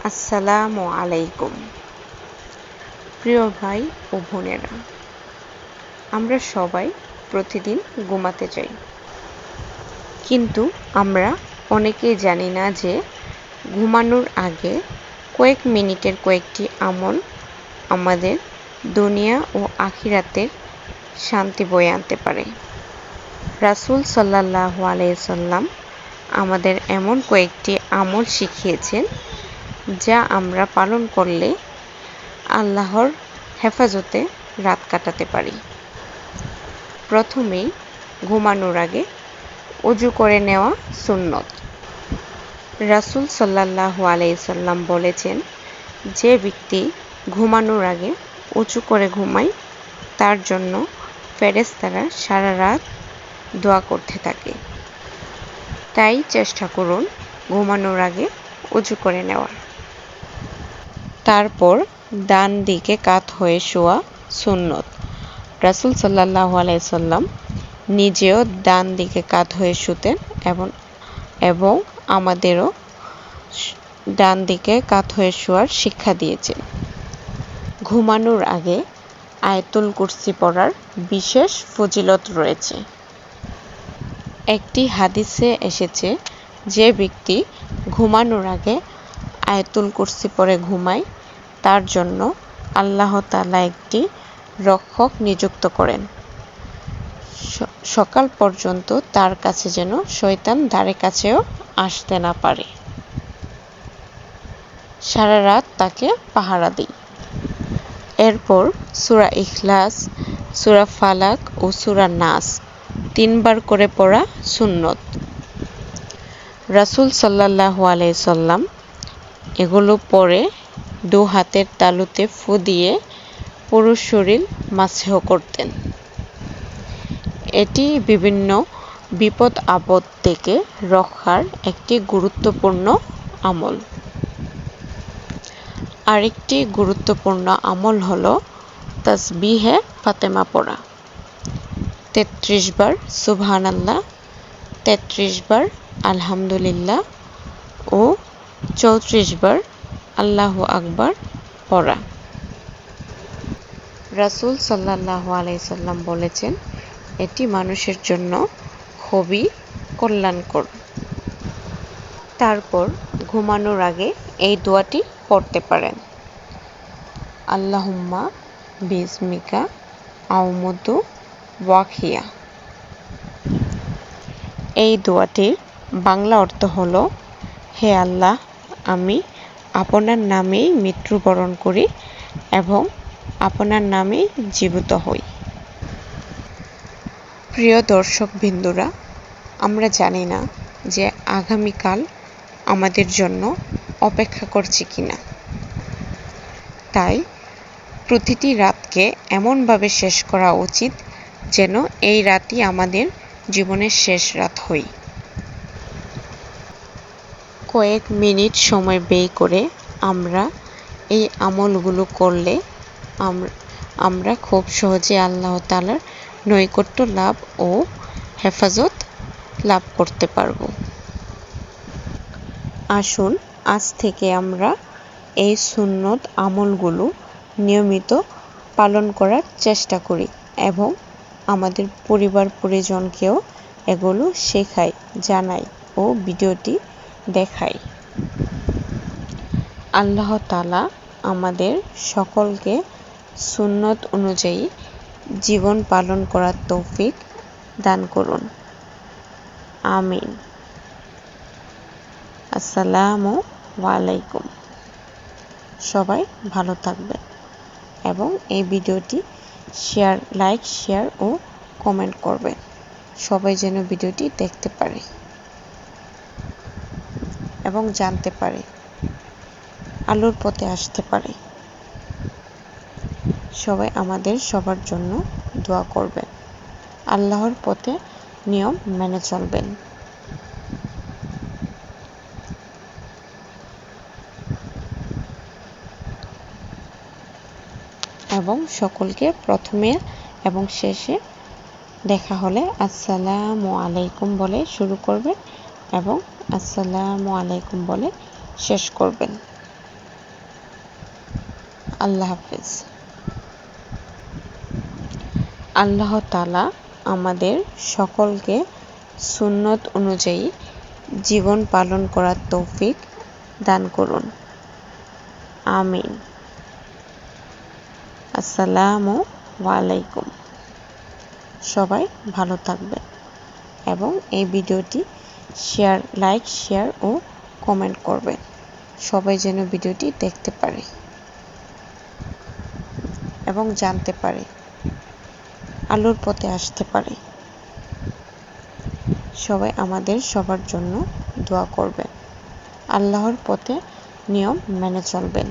আসসালামু আলাইকুম। প্রিয় ভাই ও বোনেরা, আমরা সবাই প্রতিদিন ঘুমাতে যাই, কিন্তু আমরা অনেকেই জানি না যে ঘুমানোর আগে কয়েক মিনিটের কয়েকটি আমল আমাদের দুনিয়া ও আখিরাতের শান্তি বয়ে আনতে পারে। রাসূল সাল্লাল্লাহু আলাইহি ওয়াসাল্লাম আমাদের এমন কয়েকটি আমল শিখিয়েছেন যা আমরা পালন করলে আল্লাহর হেফাজতে রাত কাটাতে পারি। প্রথমেই ঘুমানোর আগে ওযু করে নেওয়া সুন্নত। রাসূল সাল্লাল্লাহু আলাইহি ওয়াসাল্লাম বলেছেন, যে ব্যক্তি ঘুমানোর আগে ওযু করে ঘুমায় তার জন্য ফেরেশতারা সারা রাত দোয়া করতে থাকে। তাই চেষ্টা করুন ঘুমানোর আগে ওযু করে নেওয়ার। তারপর ডান দিকে কাত হয়ে শোয়া সুন্নত। রাসূল সাল্লাল্লাহু আলাইহি ওয়াসাল্লাম নিজেও ডান দিকে কাত হয়ে শুতেন এবং আমাদেরও ডান দিকে কাত হয়ে শোয়ার শিক্ষা দিয়েছেন। ঘুমানোর আগে আয়াতুল কুরসি পড়ার বিশেষ ফজিলত রয়েছে। একটি হাদিসে এসেছে, যে ব্যক্তি ঘুমানোর আগে আয়াতুল কুরসি পড়ে ঘুমায় তার জন্য আল্লাহ তাআলা একটি রক্ষক নিযুক্ত করেন। সকাল পর্যন্ত তার কাছে যেন শয়তান ধারে কাছেও আসতে না পারে। সারা রাত তাকে পাহারা দেয়। এরপর সূরা ইখলাস, সূরা ফালাক ও সূরা নাস 3 বার করে পড়া সুন্নত। রাসূল সাল্লাল্লাহু আলাইহি ওয়াসাল্লাম এগুলো পড়ে 2 হাতের তালুতে ফু দিয়ে পুরো শরীর মাসহ করতেন। এটি বিভিন্ন বিপদ আপদ থেকে রক্ষার একটি গুরুত্বপূর্ণ আমল। আরেকটি গুরুত্বপূর্ণ আমল হলো তাসবিহে ফাতেমা পড়া। 33 বার সুবহানাল্লাহ, 33 বার আলহামদুলিল্লাহ ও 34 বার আল্লাহু আকবার পড়া। রাসূল সাল্লাল্লাহু আলাইহি ওয়াসাল্লাম বলেছেন, এটি মানুষের জন্য খুবই কল্যাণকর। তারপর ঘুমানোর আগে এই দোয়াটি পড়তে পারেন, আল্লাহুম্মা বিসমিকা আউমুতু ওয়াহিয়া। এই দোয়াটির বাংলা অর্থ হলো, হে আল্লাহ, আমি আপনার নামেই মৃত্যুবরণ করি এবং আপনার নামেই জীবিত হই। প্রিয় দর্শকবৃন্দরা, আমরা জানি না যে আগামীকাল আমাদের জন্য অপেক্ষা করছে কিনা। তাই প্রতিটি রাতকে এমনভাবে শেষ করা উচিত যেন এই রাতই আমাদের জীবনের শেষ রাত হয়। কয়েক মিনিট সময় ব্যয় করে আমরা এই আমলগুলো করলে আমরা খুব সহজে আল্লাহ তাআলার নৈকট্য লাভ ও হেফাজত লাভ করতে পারব। আসুন আজ থেকে আমরা এই সুন্নত আমলগুলো নিয়মিত পালন করার চেষ্টা করি এবং আমাদের পরিবার পরিজনকেও এগুলো শেখাই, জানাই ও ভিডিওটি দেখাই। আল্লাহ তাআলা আমাদের সকলকে সুন্নত অনুযায়ী জীবন পালন করার তৌফিক দান করুন। আমিন। আসসালামু আলাইকুম। সবাই ভালো থাকবেন এবং এই ভিডিওটি লাইক, শেয়ার ও কমেন্ট করবেন। সবাই যেন ভিডিওটি দেখতে পারে এবং জানতে পারে, আলোর পথে আসতে পারে। সবাই আমাদের সবার জন্য দোয়া করবেন। আল্লাহর পথে নিয়ম মেনে চলবেন। এবং সকলকে প্রথমে এবং শেষে দেখা হলে আসসালামু আলাইকুম বলে শুরু করবেন এবং আসসালামু আলাইকুম বলে শেষ করবেন। আল্লাহ হাফেজ। আল্লাহ তাআলা আমাদের সকলকে সুন্নত অনুযায়ী জীবন পালন করার তৌফিক দান করুন। আমিন। আসসালামু আলাইকুম। সবাই ভালো থাকবেন এবং এই ভিডিওটি লাইক, শেয়ার ও কমেন্ট করবেন। সবাই যেন ভিডিওটি দেখতে পারে এবং জানতে পারে, আলোর পথে আসতে পারে। সবাই আমাদের সবার জন্য দোয়া করবেন। আল্লাহর পথে নিয়ম মেনে চলবেন।